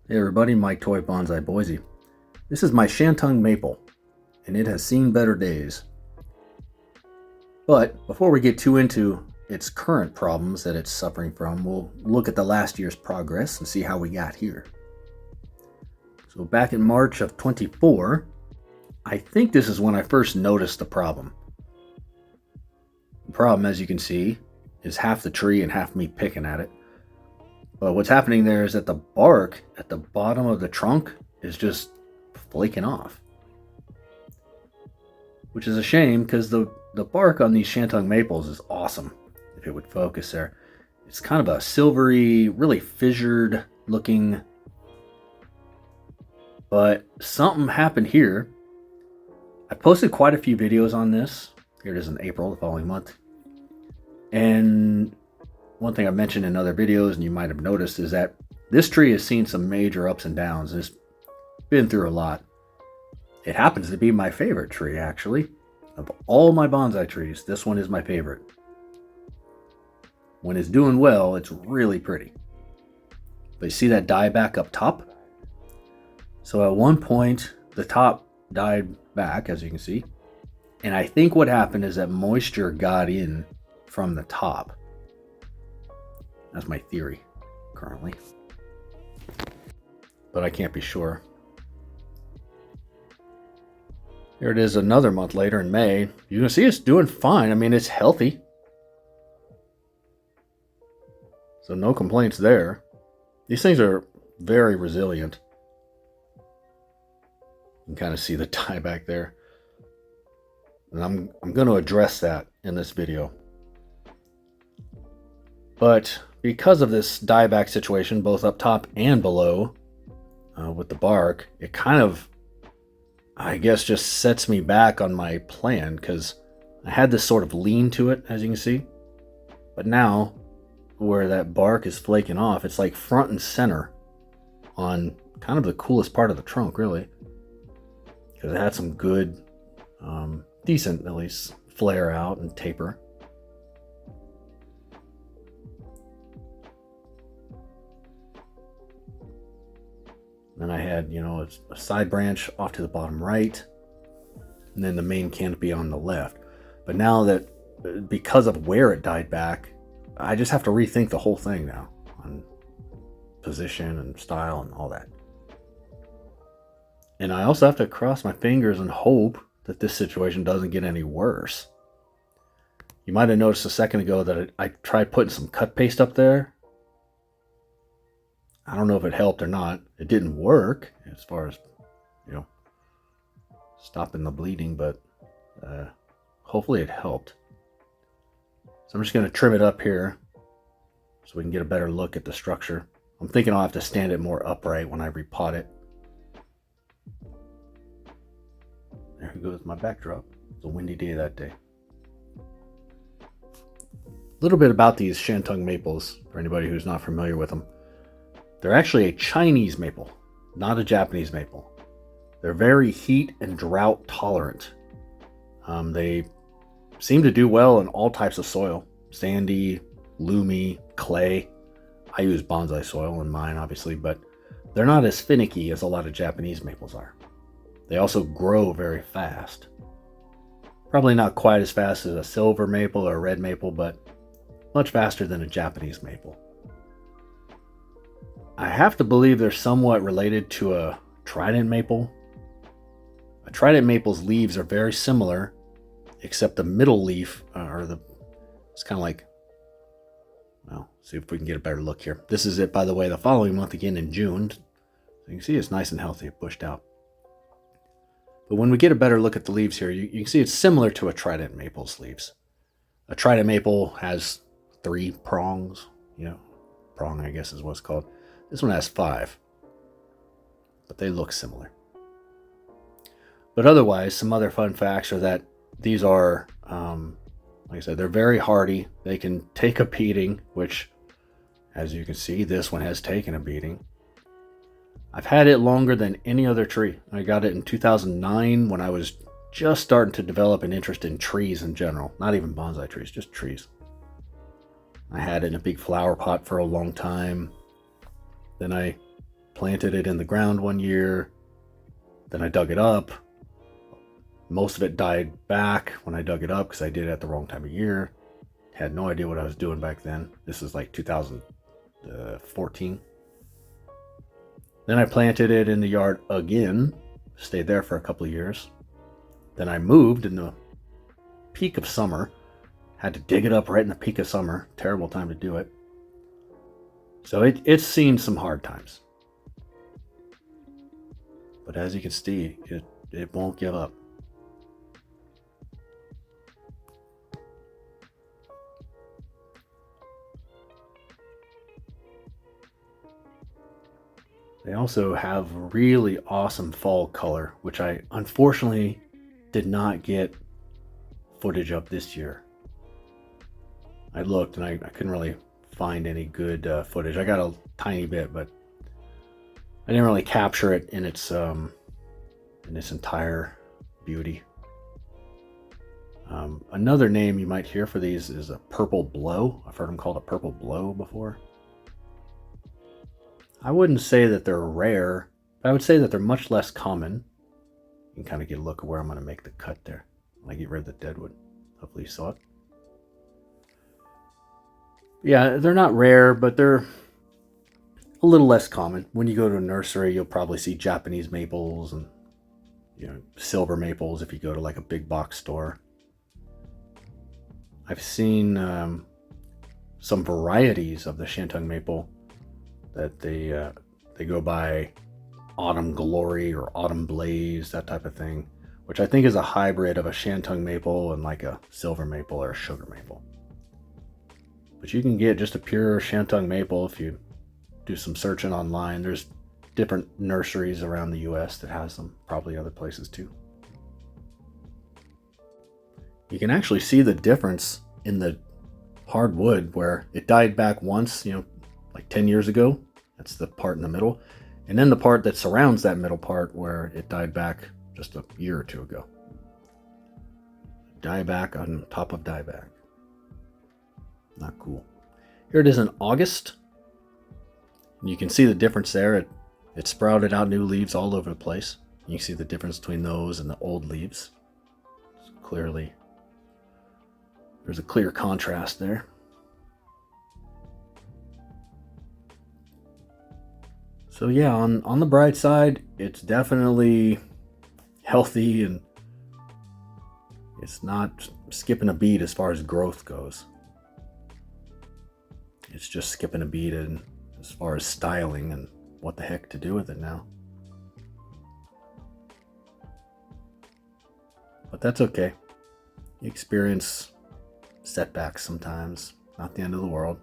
Hey everybody, Mike Toy Bonsai Boise. This is my Shantung maple, and it has seen better days. But before we get too into its current problems that it's suffering from, we'll look at the last year's progress and see how we got here. So back in March of 24, I think this is when I first noticed the problem. The problem, as you can see, is half the tree and half me picking at it. But what's happening there is that the bark at the bottom of the trunk is just flaking off. Which is a shame because the bark on these Shantung maples is awesome. If it would focus there. It's kind of a silvery, really fissured looking. But something happened here. I posted quite a few videos on this. Here it is in April, the following month. And one thing I mentioned in other videos, and you might have noticed, is that this tree has seen some major ups and downs. It's been through a lot. It happens to be my favorite tree, actually. Of all my bonsai trees, this one is my favorite. When it's doing well, it's really pretty. But you see that dieback up top? So at one point, the top died back, as you can see. And I think what happened is that moisture got in from the top. That's my theory currently, but I can't be sure. Here it is another month later in May. You can see it's doing fine. I mean, it's healthy. So no complaints there. These things are very resilient. You can kind of see the tie back there. And I'm going to address that in this video. But because of this dieback situation, both up top and below with the bark, it kind of, I guess, just sets me back on my plan because I had this sort of lean to it, as you can see. But now, where that bark is flaking off, it's like front and center on kind of the coolest part of the trunk, really. Because it had some good, decent, at least, flare out and taper. Then I had, a side branch off to the bottom right, and then the main canopy on the left. But now that, because of where it died back, I just have to rethink the whole thing now on position and style and all that. And I also have to cross my fingers and hope that this situation doesn't get any worse. You might have noticed a second ago that I tried putting some cut paste up there. I don't know if it helped or not. It didn't work as far as, stopping the bleeding, but hopefully it helped. So I'm just going to trim it up here so we can get a better look at the structure. I'm thinking I'll have to stand it more upright when I repot it. There goes my backdrop. It's a windy day that day. A little bit about these Shantung maples for anybody who's not familiar with them. They're actually a Chinese maple, not a Japanese maple. They're very heat and drought tolerant. They seem to do well in all types of soil. Sandy, loomy, clay. I use bonsai soil in mine, obviously, but they're not as finicky as a lot of Japanese maples are. They also grow very fast. Probably not quite as fast as a silver maple or a red maple, but much faster than a Japanese maple. I have to believe they're somewhat related to a trident maple. A trident maple's leaves are very similar, except the middle leaf, it's kind of like, well, see if we can get a better look here. This is it, by the way, the following month again in June. So you can see it's nice and healthy, bushed out. But when we get a better look at the leaves here, you can see it's similar to a trident maple's leaves. A trident maple has 3 prongs, prong I guess is what it's called. This one has 5, but they look similar. But otherwise, some other fun facts are that these are, like I said, they're very hardy. They can take a beating, which, as you can see, this one has taken a beating. I've had it longer than any other tree. I got it in 2009 when I was just starting to develop an interest in trees in general. Not even bonsai trees, just trees. I had it in a big flower pot for a long time. Then I planted it in the ground one year. Then I dug it up. Most of it died back when I dug it up because I did it at the wrong time of year. Had no idea what I was doing back then. This is like 2014. Then I planted it in the yard again. Stayed there for a couple of years. Then I moved in the peak of summer. Had to dig it up right in the peak of summer. Terrible time to do it. So it's seen some hard times. But as you can see, it won't give up. They also have really awesome fall color, which I unfortunately did not get footage of this year. I looked and I couldn't really find any good footage. I got a tiny bit, but I didn't really capture it in its entire beauty. Another name you might hear for these is a purple blow. I've heard them called a purple blow before. I wouldn't say that they're rare, but I would say that they're much less common. You can kind of get a look at where I'm going to make the cut there when I get rid of the deadwood. Hopefully you saw it. Yeah, they're not rare, but they're a little less common. When you go to a nursery, you'll probably see Japanese maples and silver maples if you go to like a big box store. I've seen some varieties of the Shantung maple that they go by Autumn Glory or Autumn Blaze, that type of thing, which I think is a hybrid of a Shantung maple and like a silver maple or a sugar maple. But you can get just a pure Shantung maple if you do some searching online. There's different nurseries around the US that has them, probably other places too. You can actually see the difference in the hardwood where it died back once, like 10 years ago. That's the part in the middle. And then the part that surrounds that middle part where it died back just a year or two ago. Dieback on top of dieback. Not cool. Here it is in August. You can see the difference there. It sprouted out new leaves all over the place. You can see the difference between those and the old leaves. Clearly, there's a clear contrast there. So yeah, on the bright side, it's definitely healthy and it's not skipping a beat as far as growth goes. It's just skipping a beat in as far as styling and what the heck to do with it now. But that's okay. You experience setbacks sometimes, not the end of the world.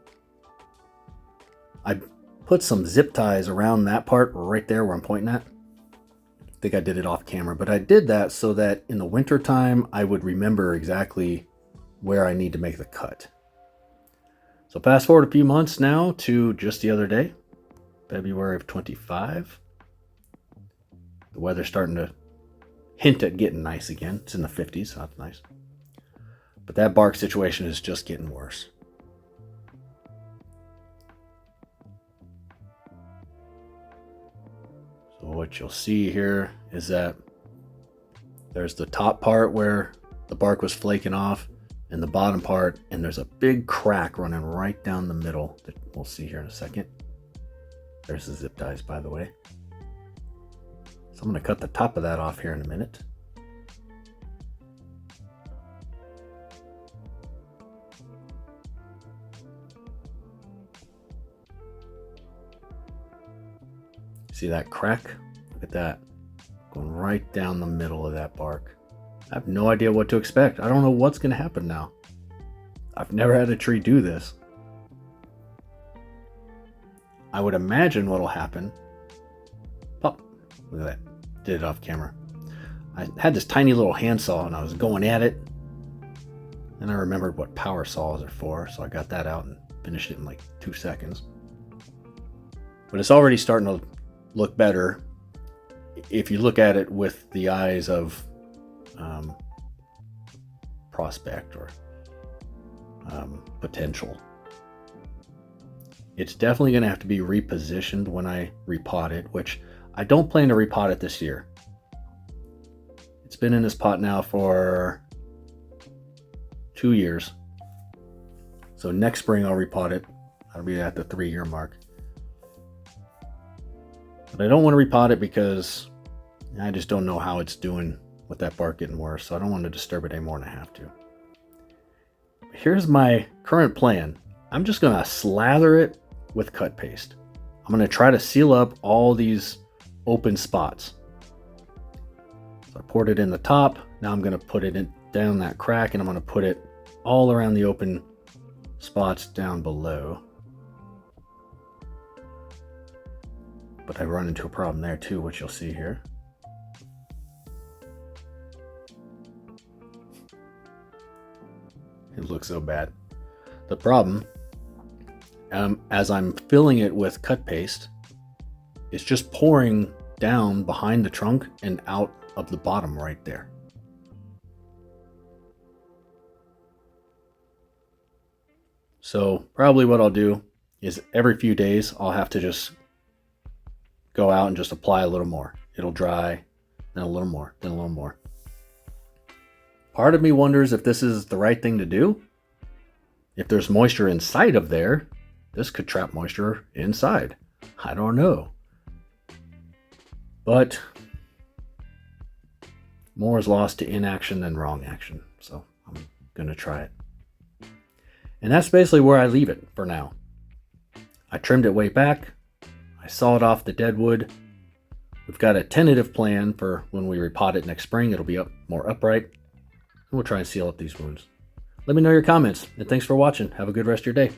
I put some zip ties around that part right there where I'm pointing at. I think I did it off camera, but I did that so that in the winter time I would remember exactly where I need to make the cut. So fast forward a few months now to just the other day, February of 25. The weather's starting to hint at getting nice again. It's in the 50s, so that's nice. But that bark situation is just getting worse. So what you'll see here is that there's the top part where the bark was flaking off and the bottom part, and there's a big crack running right down the middle that we'll see here in a second. There's the zip ties, by the way. So I'm going to cut the top of that off here in a minute. See that crack? Look at that. Going right down the middle of that bark. I have no idea what to expect. I don't know what's going to happen now. I've never had a tree do this. I would imagine what'll happen. Pop. Look at that. Did it off camera. I had this tiny little handsaw and I was going at it. Then I remembered what power saws are for, so I got that out and finished it in like 2 seconds. But it's already starting to look better if you look at it with the eyes of prospect or potential. It's definitely going to have to be repositioned when I repot it, which I don't plan to repot it this year. It's been in this pot now for 2 years. So next spring I'll repot it. I'll be at the 3-year mark. But I don't want to repot it because I just don't know how it's doing with that bark getting worse. So I don't want to disturb it any more than I have to. Here's my current plan. I'm just going to slather it with cut paste. I'm going to try to seal up all these open spots. So I poured it in the top. Now I'm going to put it in, down that crack, and I'm going to put it all around the open spots down below. But I run into a problem there too, which you'll see here. It looks so bad. The problem, as I'm filling it with cut paste, it's just pouring down behind the trunk and out of the bottom right there. So probably what I'll do is every few days I'll have to just go out and just apply a little more. It'll dry, then a little more, then a little more. Part of me wonders if this is the right thing to do. If there's moisture inside of there, this could trap moisture inside. I don't know. But more is lost to inaction than wrong action. So I'm going to try it. And that's basically where I leave it for now. I trimmed it way back. I sawed off the dead wood. We've got a tentative plan for when we repot it next spring. It'll be more upright. And we'll try and seal up these wounds. Let me know your comments, and thanks for watching. Have a good rest of your day.